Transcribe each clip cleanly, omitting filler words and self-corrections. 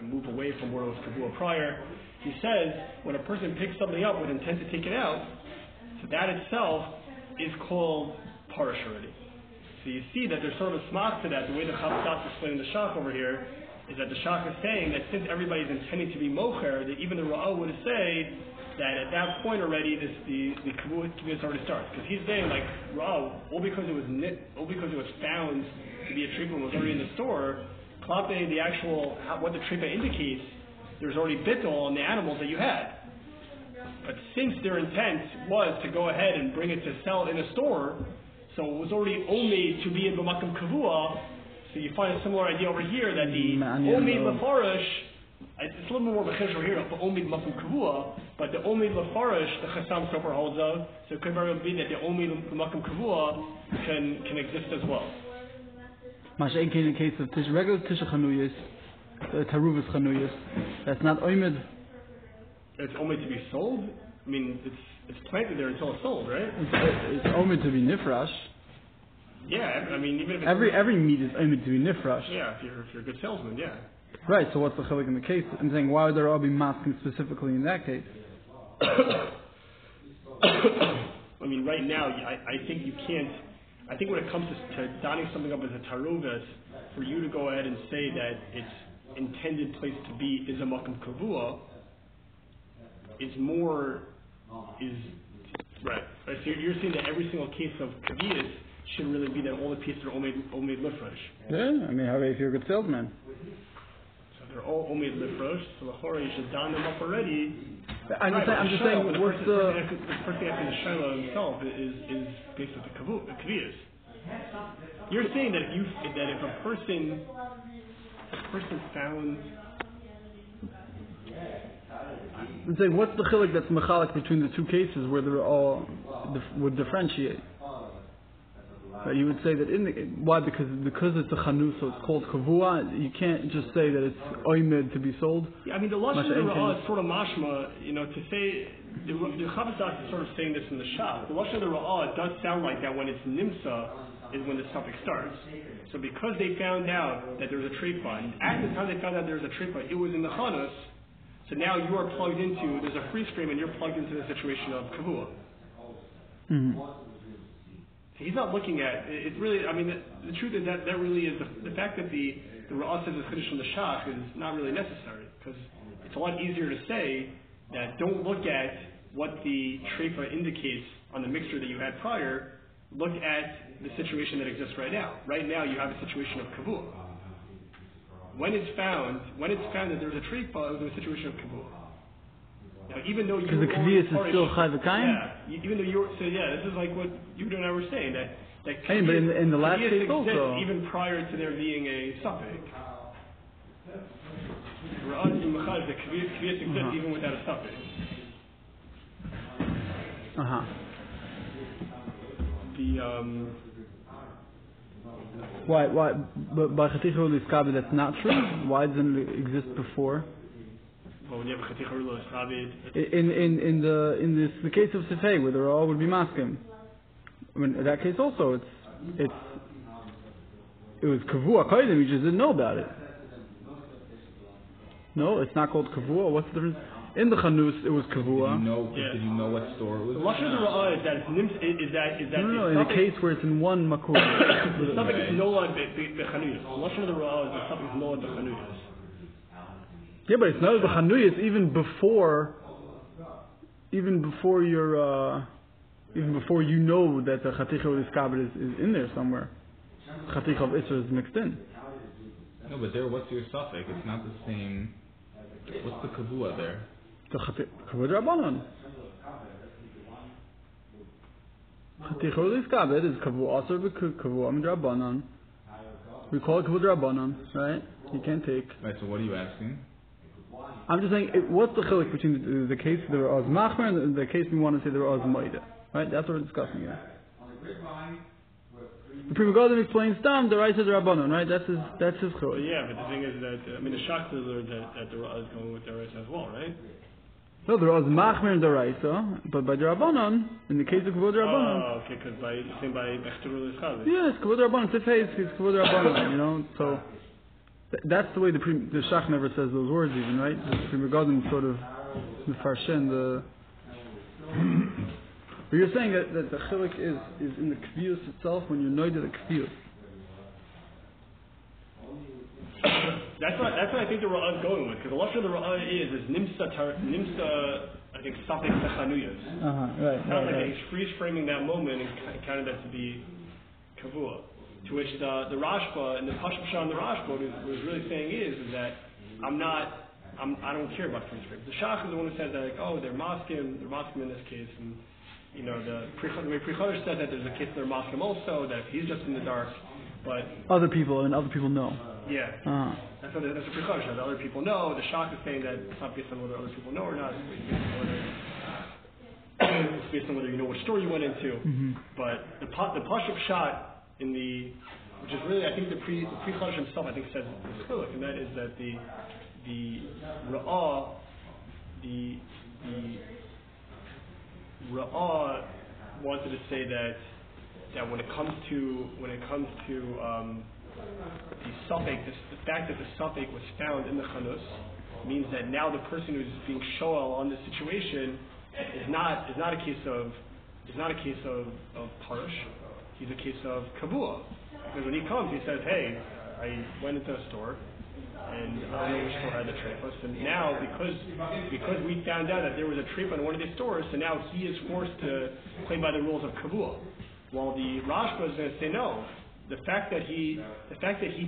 to move away from where it was Kavua prior. He says when a person picks something up with intent to take it out, so that itself is called parish already. So you see that there's sort of a smach to that. The way the Kavua is explaining the shach over here is that the shach is saying that since everybody's intending to be mocher, that even the Ra'ah would say that at that point already the Kavua already starts. Because he's saying like Ra'ah, all because it was found to be a treatment was already in the store, klape the actual what the treatment indicates, there's already bittul on the animals that you had. But since their intent was to go ahead and bring it to sell in a store, so it was already omeid to be in b'makom kavua. So you find a similar idea over here that the omeid lefarish, it's a little more of a cheshire here, but omeid b'makom kavua, but the omeid lefarish the chasam sofer holds of. So it could very well be that the omeid b'makom kavua can exist as well. Mashenki in the case of regular tisha chanuyas, taruvas chanuyas, that's not omeid. It's omeid to be sold. I mean, it's planted there until it's sold, right? It's omeid to be nifrash. Yeah, I mean, even if it's every meat is omeid to be nifrash. Yeah, if you're a good salesman, yeah. Right. So what's the chilik in the case? I'm saying why would there all be masking specifically in that case? I mean, right now, I think you can't. I think when it comes to donning something up as a taruvas, for you to go ahead and say that its intended place to be is a makom kavua, is right. So you're saying that every single case of kavias should really be that all the pieces are omeid lifresh. Yeah, I mean, how if you're a good salesman? So they're all omeid lifresh. So the horror you should don them up already. I'm just saying, what's the first thing after the shiloh himself is based on the kavias. You're saying that if a person found. I'm saying, what's the chilik that's mechalik between the two cases where they're all would differentiate? Right, you would say that why? Because it's a chanus, so it's called kavua. You can't just say that it's oimed to be sold. Yeah, I mean the lashon of is sort of mashma. To say the Chavas is sort of saying this in the shop. The lashon of the Ra'ah does sound like that when it's nimsa is when the suffix starts. So because they found out that there was a treifa, and at the time they found out there was a treifa, it was in the chanus. So now you are plugged into, there's a free stream and you're plugged into the situation of kavua. Mm-hmm. He's not looking at, it's really, I mean, the truth is that really is, the fact that the Ra'ah says it's chiddush from the shach is not really necessary, because it's a lot easier to say that don't look at what the treifa indicates on the mixture that you had prior, look at the situation that exists right now. Right now you have a situation of kavua. When it's found that there's a treifa, it was in a situation of kavua. Now, even though because the kaviyas is still chayvakayim. Yeah, even though you're so this is like what you and I were saying that hey, but in the last case also, even prior to there being a suffix. Ra'ah in machal the kaviyas exist even without a suffix. Why? But by chaticha u'liskabi that's not true. Why doesn't it exist before? Well, when you have a chaticha u'liskabi, in the case of sifei where they're all would be maskim. I mean, in that case also it was kavua koydem. You just didn't know about it. No, it's not called kavua. What's the difference? In the chanus, it was kavua. Did you know what store it was? The lashon of the Ra'ah is that it's is that no. In a case where it's in one makur, the suffix is nola bechanuyas. The lashon of the Ra'ah is the suffix nola bechanuyas. Yeah, but it's not the chanuyas even before you know that the chaticha u'liskabed is in there somewhere. Chaticha of Isra is mixed in. No, but there, what's your suffix? It's not the same. What's the kavua there? The kavua drabanan. Chaticha u'liskabed is kavua aser v'kavua drabanan. We call it kavua drabanan, right? You can't take. Right. So what are you asking? I'm just saying, what's the chilik between the case there was machmer and the case we want to say there was moida? Right? That's what we're discussing here. The Pri Megadim explains Stam, the Raisa the Rabbanon, right? That's his chilik. Yeah, but the thing is that the Shach learned that the Ra'ah is going with the Raisa as well, right? No, there was machmer and the Raisa, but by the Rabbanon, in the case of Kavod Rabbanon. Oh, okay, because by Bechterul Ischavi. Yes, Kavod Rabbanon, it's Kavod Rabbanon, so. That's the way the Shach never says those words even, right? Regarding sort of the Farshen, but you're saying that the chilik is in the kvius itself when you're noid at the kvius. That's what I think the Ra'ah is going with, because the lashon of the Ra'ah is nimsa, I think, safek sechanuyos. Right. Sounds like he's freeze framing that moment and counted that to be kavua. To which the Rashba and the Pashut Shah and the Rashba was really saying is that I don't care about freeze frames. The Shach is the one who says that, like, oh, they're maskim in this case, and you know the way Pri Chodesh said that there's a case they're maskim also, that if he's just in the dark, but other people know. Yeah. That's what Pri Chodesh says. Other people know. The Shach is saying that it's not based on whether other people know or not. It's based on whether you know what store you went into. Mm-hmm. But the Pashut Shah which is really, I think the Pri Chodesh himself, I think, says this chiluk, and that is that the Ra'ah, the Ra'ah wanted to say that when it comes to the suffix, the fact that the suffix was found in the chanus means that now the person who's being shoel on this situation is not a case of parush. He's a case of Kavua. Because when he comes, he says, hey, I went into a store, and I don't know which store had the treifas, and now, because we found out that there was a treif in one of these stores, so now he is forced to play by the rules of Kavua. While the Rashba is going to say, no, the fact that he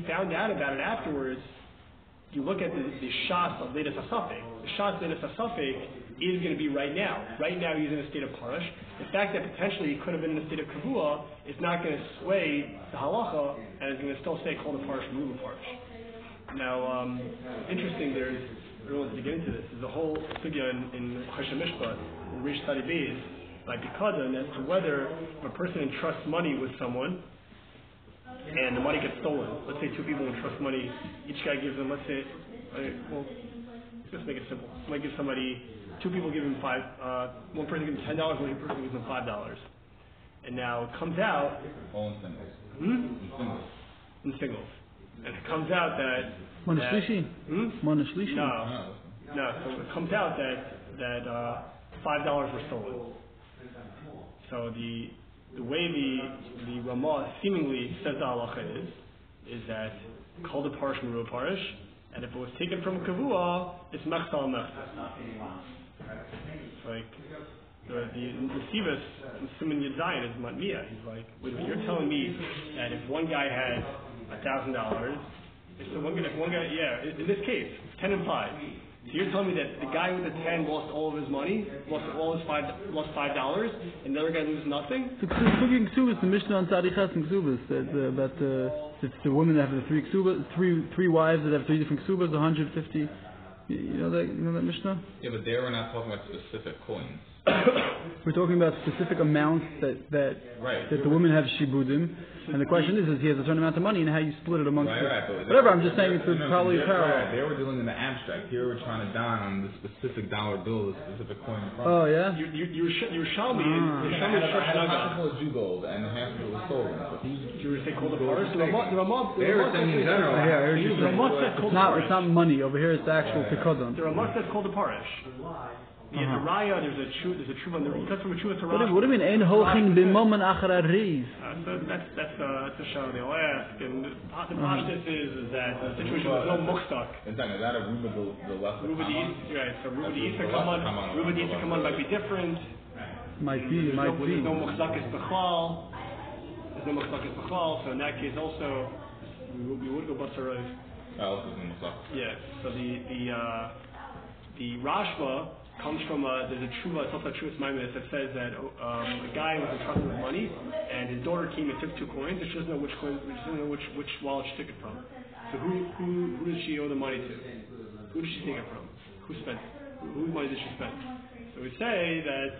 found out about it afterwards, you look at the shas of Leidas HaSafek. The shas of Leidas HaSafek is going to be right now. Right now he's in a state of parush. The fact that potentially he could have been in a state of kavua is not going to sway the halacha, and is going to still stay called a parush, ruba parush. Now, interesting, I don't want to get into this, there's a whole sugya in Choshen Mishpat, in Rish Tadi Beis, by Pikadon, as to whether a person entrusts money with someone, and the money gets stolen. Let's say two people entrust money, each guy gives them, let's make it simple. Somebody gives two people give him one person gives him $10, one person gives him $5. And now it comes out... All in singles. In singles. And it comes out that... Monashlishi? Monashlishi? No. So it comes out that $5 were stolen. So the way the Ramah seemingly says the halacha is that called a parish and ruba parish, and if it was taken from Kavua, it's mechza al mechza. It's like the Sivas in Siman Yud Zayin is matmiyah. He's like, wait, you're telling me that if one guy had $1,000, if one guy, in this case, it's 10 and 5. So you're telling me that the guy with the 10 lost all of his money, lost $5, and the other guy loses nothing? So the Mishnah on Tzadichas and Ksubas, about it's the women that have the three wives that have 3 different Ksubas, 150. You know that Mishnah? Yeah, but there we're not talking about specific coins. We're talking about specific amounts that the women have shibudim, and the question is he has a certain amount of money, and how you split it amongst whatever. I'm just saying it's probably parallel. They were dealing in the abstract. Here we're trying to dine on the specific dollar bill, the specific coin. Oh yeah. You shall me. Half was Jew gold and half of it was stolen. So you were saying called the parish. They were saying in general. It's not money over here. It's the actual pikodon. There are much that's called the parish. The Raya, there's a truth on the because from a truth to Rashi. What do you mean? Ein holchin b'mamon achar riz. That's a show they'll ask, and the pashtus is that the situation was no muchstak. Is that a ruba the less ruba d'Isa, right? So ruba d'Isa come on might be different. Might be. There's no muchstakis b'chlal. So in that case also we would go basarayv. Yeah. So the Rashba comes from there's a tshuva, it's also a tshuva Maimonides that says that a guy was entrusted with money, and his daughter came and took 2 coins, and she doesn't know which wallet she took it from. So who did she owe the money to? Who did she take it from? Who spent it? Whose money did she spend? So we say that